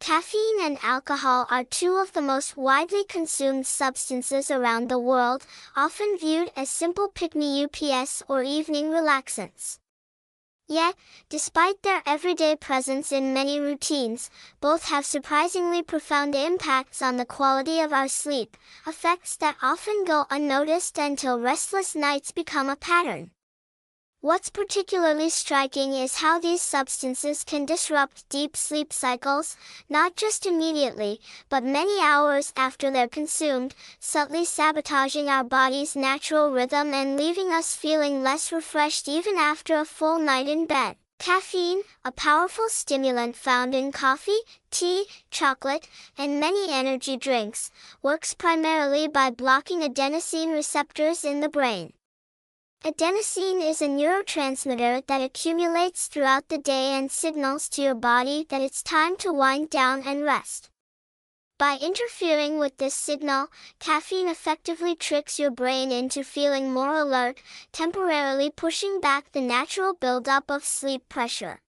Caffeine and alcohol are two of the most widely consumed substances around the world, often viewed as simple pick-me-ups or evening relaxants. Yet, despite their everyday presence in many routines, both have surprisingly profound impacts on the quality of our sleep, effects that often go unnoticed until restless nights become a pattern. What's particularly striking is how these substances can disrupt deep sleep cycles, not just immediately, but many hours after they're consumed, subtly sabotaging our body's natural rhythm and leaving us feeling less refreshed even after a full night in bed. Caffeine, a powerful stimulant found in coffee, tea, chocolate, and many energy drinks, works primarily by blocking adenosine receptors in the brain. Adenosine is a neurotransmitter that accumulates throughout the day and signals to your body that it's time to wind down and rest. By interfering with this signal, caffeine effectively tricks your brain into feeling more alert, temporarily pushing back the natural buildup of sleep pressure.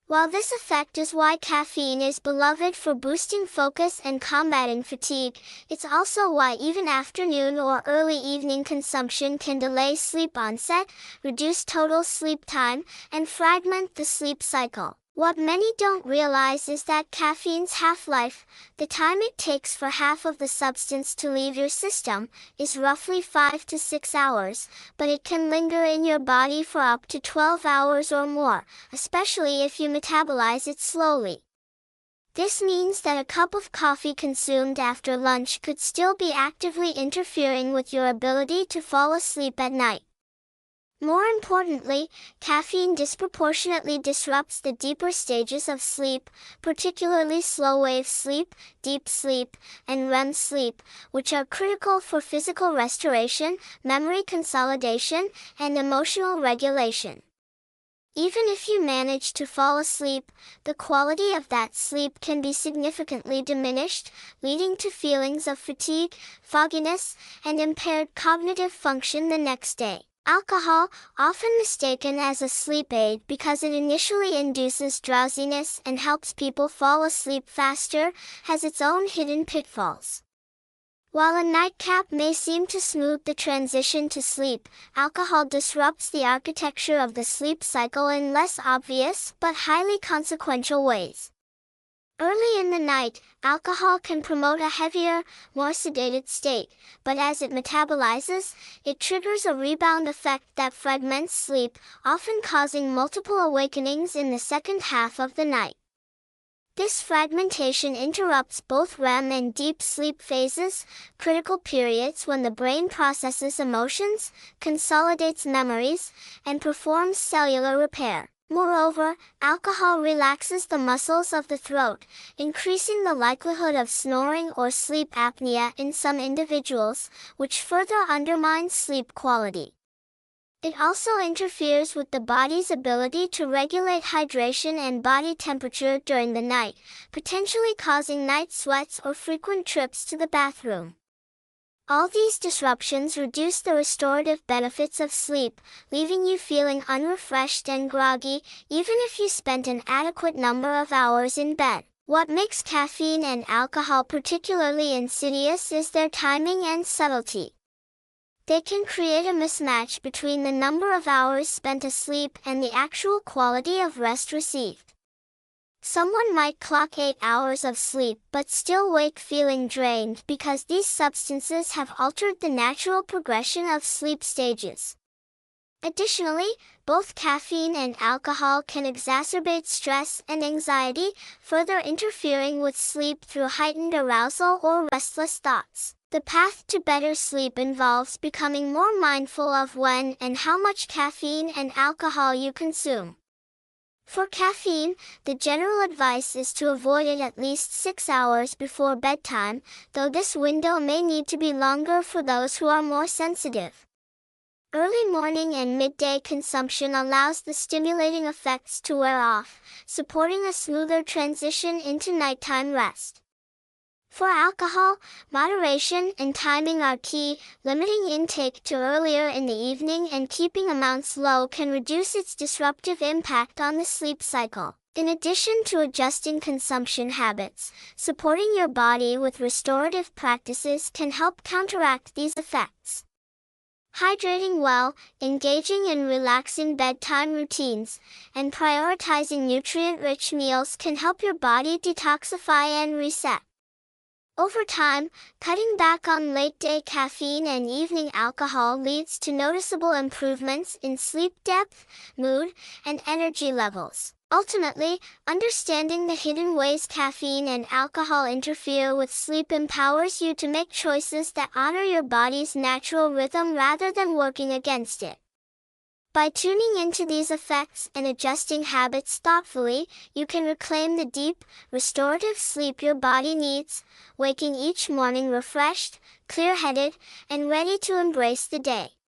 While this effect is why caffeine is beloved for boosting focus and combating fatigue, it's also why even afternoon or early evening consumption can delay sleep onset, reduce total sleep time, and fragment the sleep cycle. What many don't realize is that caffeine's half-life, the time it takes for half of the substance to leave your system, is roughly 5 to 6 hours, but it can linger in your body for up to 12 hours or more, especially if you metabolize it slowly. This means that a cup of coffee consumed after lunch could still be actively interfering with your ability to fall asleep at night. More importantly, caffeine disproportionately disrupts the deeper stages of sleep, particularly slow-wave sleep, deep sleep, and REM sleep, which are critical for physical restoration, memory consolidation, and emotional regulation. Even if you manage to fall asleep, the quality of that sleep can be significantly diminished, leading to feelings of fatigue, fogginess, and impaired cognitive function the next day. Alcohol, often mistaken as a sleep aid because it initially induces drowsiness and helps people fall asleep faster, has its own hidden pitfalls. While a nightcap may seem to smooth the transition to sleep, alcohol disrupts the architecture of the sleep cycle in less obvious but highly consequential ways. Early in the night, alcohol can promote a heavier, more sedated state, but as it metabolizes, it triggers a rebound effect that fragments sleep, often causing multiple awakenings in the second half of the night. This fragmentation interrupts both REM and deep sleep phases, critical periods when the brain processes emotions, consolidates memories, and performs cellular repair. Moreover, alcohol relaxes the muscles of the throat, increasing the likelihood of snoring or sleep apnea in some individuals, which further undermines sleep quality. It also interferes with the body's ability to regulate hydration and body temperature during the night, potentially causing night sweats or frequent trips to the bathroom. All these disruptions reduce the restorative benefits of sleep, leaving you feeling unrefreshed and groggy, even if you spent an adequate number of hours in bed. What makes caffeine and alcohol particularly insidious is their timing and subtlety. They can create a mismatch between the number of hours spent asleep and the actual quality of rest received. Someone might clock 8 hours of sleep but still wake feeling drained because these substances have altered the natural progression of sleep stages. Additionally, both caffeine and alcohol can exacerbate stress and anxiety, further interfering with sleep through heightened arousal or restless thoughts. The path to better sleep involves becoming more mindful of when and how much caffeine and alcohol you consume. For caffeine, the general advice is to avoid it at least 6 hours before bedtime, though this window may need to be longer for those who are more sensitive. Early morning and midday consumption allows the stimulating effects to wear off, supporting a smoother transition into nighttime rest. For alcohol, moderation and timing are key. Limiting intake to earlier in the evening and keeping amounts low can reduce its disruptive impact on the sleep cycle. In addition to adjusting consumption habits, supporting your body with restorative practices can help counteract these effects. Hydrating well, engaging in relaxing bedtime routines, and prioritizing nutrient-rich meals can help your body detoxify and reset. Over time, cutting back on late-day caffeine and evening alcohol leads to noticeable improvements in sleep depth, mood, and energy levels. Ultimately, understanding the hidden ways caffeine and alcohol interfere with sleep empowers you to make choices that honor your body's natural rhythm rather than working against it. By tuning into these effects and adjusting habits thoughtfully, you can reclaim the deep, restorative sleep your body needs, waking each morning refreshed, clear-headed, and ready to embrace the day.